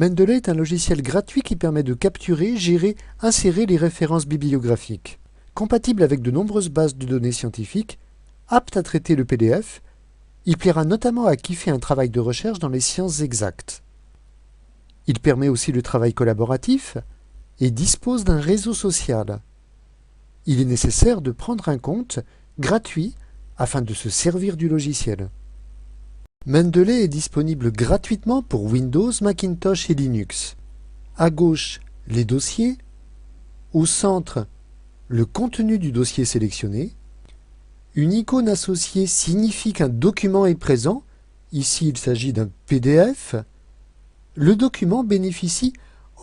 Mendeley est un logiciel gratuit qui permet de capturer, gérer, insérer les références bibliographiques. Compatible avec de nombreuses bases de données scientifiques, apte à traiter le PDF, il plaira notamment à qui fait un travail de recherche dans les sciences exactes. Il permet aussi le travail collaboratif et dispose d'un réseau social. Il est nécessaire de prendre un compte gratuit afin de se servir du logiciel. Mendeley est disponible gratuitement pour Windows, Macintosh et Linux. À gauche, les dossiers. Au centre, le contenu du dossier sélectionné. Une icône associée signifie qu'un document est présent. Ici, il s'agit d'un PDF. Le document bénéficie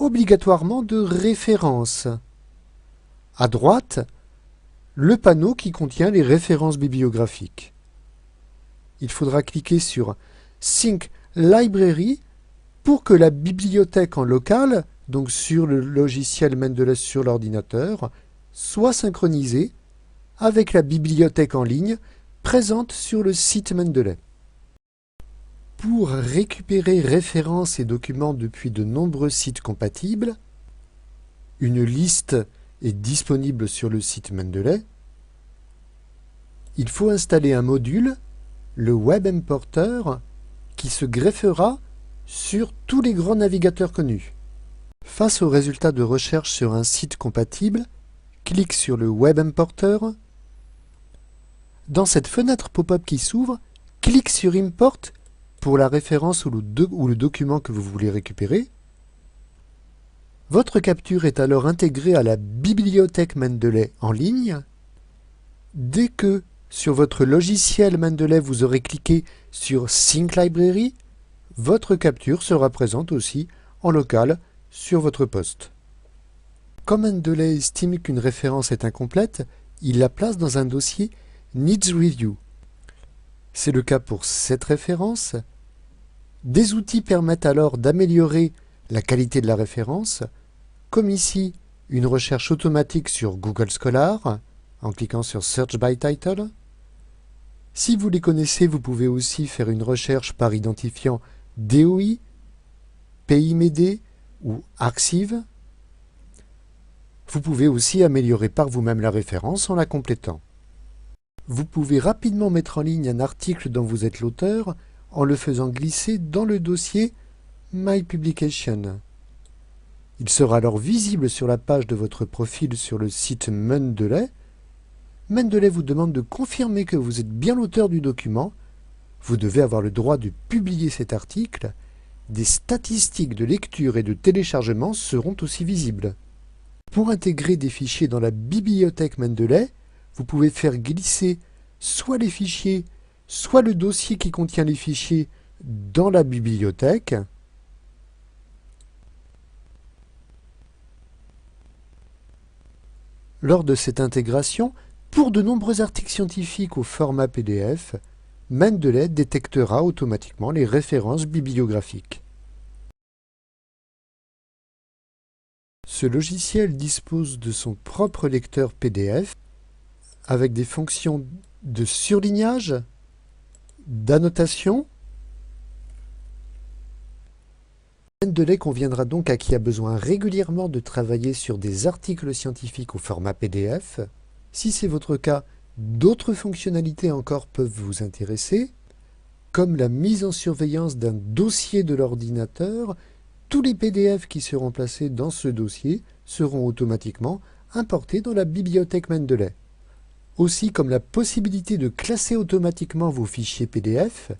obligatoirement de références. À droite, le panneau qui contient les références bibliographiques. Il faudra cliquer sur Sync Library pour que la bibliothèque en local, donc sur le logiciel Mendeley sur l'ordinateur, soit synchronisée avec la bibliothèque en ligne présente sur le site Mendeley. Pour récupérer références et documents depuis de nombreux sites compatibles, une liste est disponible sur le site Mendeley. Il faut installer un module, le Web Importer, qui se greffera sur tous les grands navigateurs connus. Face aux résultats de recherche sur un site compatible, clique sur le Web Importer. Dans cette fenêtre pop-up qui s'ouvre, clique sur Import pour la référence ou le document que vous voulez récupérer. Votre capture est alors intégrée à la bibliothèque Mendeley en ligne. Dès que sur votre logiciel Mendeley vous aurez cliqué sur Sync Library, votre capture sera présente aussi en local sur votre poste. Quand Mendeley estime qu'une référence est incomplète, il la place dans un dossier Needs Review. C'est le cas pour cette référence. Des outils permettent alors d'améliorer la qualité de la référence, comme ici une recherche automatique sur Google Scholar, en cliquant sur Search by Title. Si vous les connaissez, vous pouvez aussi faire une recherche par identifiant DOI, PIMD ou Arxiv. Vous pouvez aussi améliorer par vous-même la référence en la complétant. Vous pouvez rapidement mettre en ligne un article dont vous êtes l'auteur en le faisant glisser dans le dossier My Publication. Il sera alors visible sur la page de votre profil sur le site Mendeley. Mendeley vous demande de confirmer que vous êtes bien l'auteur du document. Vous devez avoir le droit de publier cet article. Des statistiques de lecture et de téléchargement seront aussi visibles. Pour intégrer des fichiers dans la bibliothèque Mendeley, vous pouvez faire glisser soit les fichiers, soit le dossier qui contient les fichiers dans la bibliothèque. Lors de cette intégration, pour de nombreux articles scientifiques au format PDF, Mendeley détectera automatiquement les références bibliographiques. Ce logiciel dispose de son propre lecteur PDF avec des fonctions de surlignage, d'annotation. Mendeley conviendra donc à qui a besoin régulièrement de travailler sur des articles scientifiques au format PDF. Si c'est votre cas, d'autres fonctionnalités encore peuvent vous intéresser, comme la mise en surveillance d'un dossier de l'ordinateur. Tous les PDF qui seront placés dans ce dossier seront automatiquement importés dans la bibliothèque Mendeley. Aussi comme la possibilité de classer automatiquement vos fichiers PDF,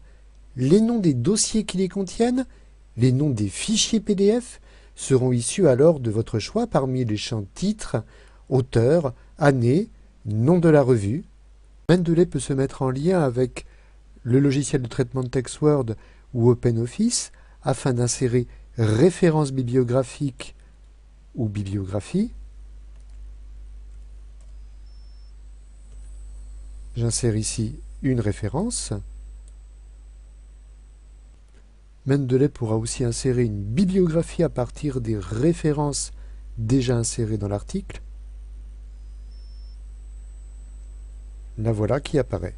les noms des dossiers qui les contiennent, les noms des fichiers PDF seront issus alors de votre choix parmi les champs titre, auteur, année, nom de la revue. Mendeley peut se mettre en lien avec le logiciel de traitement de texte Word ou OpenOffice afin d'insérer références bibliographiques ou bibliographie. J'insère ici une référence. Mendeley pourra aussi insérer une bibliographie à partir des références déjà insérées dans l'article. La voilà qui apparaît.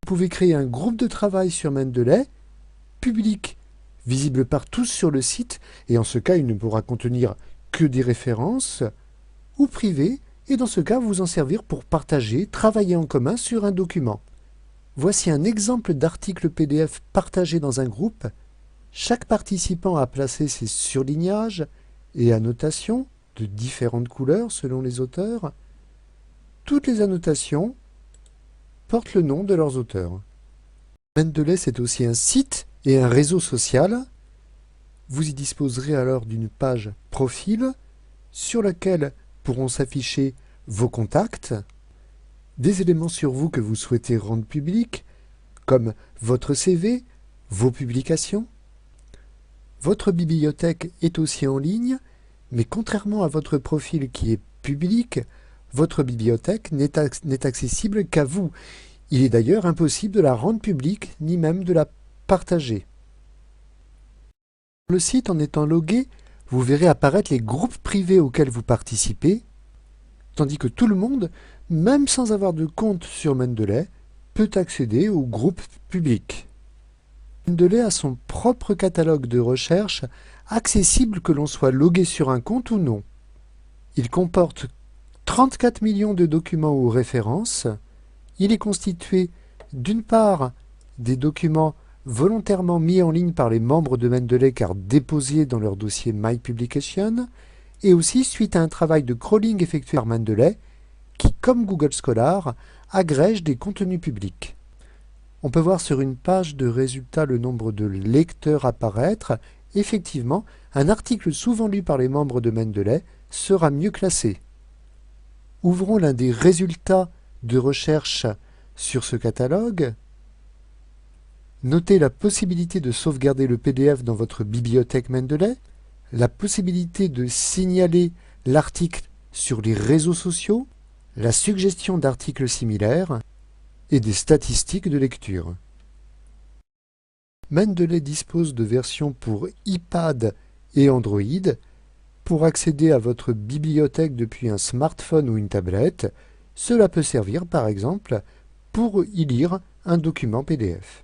Vous pouvez créer un groupe de travail sur Mendeley, public visible par tous sur le site, et en ce cas, il ne pourra contenir que des références, ou privé, et dans ce cas, vous en servir pour partager, travailler en commun sur un document. Voici un exemple d'article PDF partagé dans un groupe. Chaque participant a placé ses surlignages et annotations de différentes couleurs selon les auteurs. Toutes les annotations portent le nom de leurs auteurs. Mendeley, c'est aussi un site et un réseau social. Vous y disposerez alors d'une page profil sur laquelle pourront s'afficher vos contacts, des éléments sur vous que vous souhaitez rendre publics, comme votre CV, vos publications. Votre bibliothèque est aussi en ligne, mais contrairement à votre profil qui est public, votre bibliothèque n'est accessible qu'à vous. Il est d'ailleurs impossible de la rendre publique, ni même de la partager. Sur le site, en étant logué, vous verrez apparaître les groupes privés auxquels vous participez, tandis que tout le monde, même sans avoir de compte sur Mendeley, peut accéder aux groupes publics. Mendeley a son propre catalogue de recherche, accessible que l'on soit logué sur un compte ou non. Il comporte 34 millions de documents ou références. Il est constitué d'une part des documents volontairement mis en ligne par les membres de Mendeley car déposés dans leur dossier MyPublication, et aussi suite à un travail de crawling effectué par Mendeley qui, comme Google Scholar, agrège des contenus publics. On peut voir sur une page de résultats le nombre de lecteurs apparaître. Effectivement, un article souvent lu par les membres de Mendeley sera mieux classé. Ouvrons l'un des résultats de recherche sur ce catalogue. Notez la possibilité de sauvegarder le PDF dans votre bibliothèque Mendeley, la possibilité de signaler l'article sur les réseaux sociaux, la suggestion d'articles similaires et des statistiques de lecture. Mendeley dispose de versions pour iPad et Android. Pour accéder à votre bibliothèque depuis un smartphone ou une tablette, cela peut servir par exemple pour y lire un document PDF.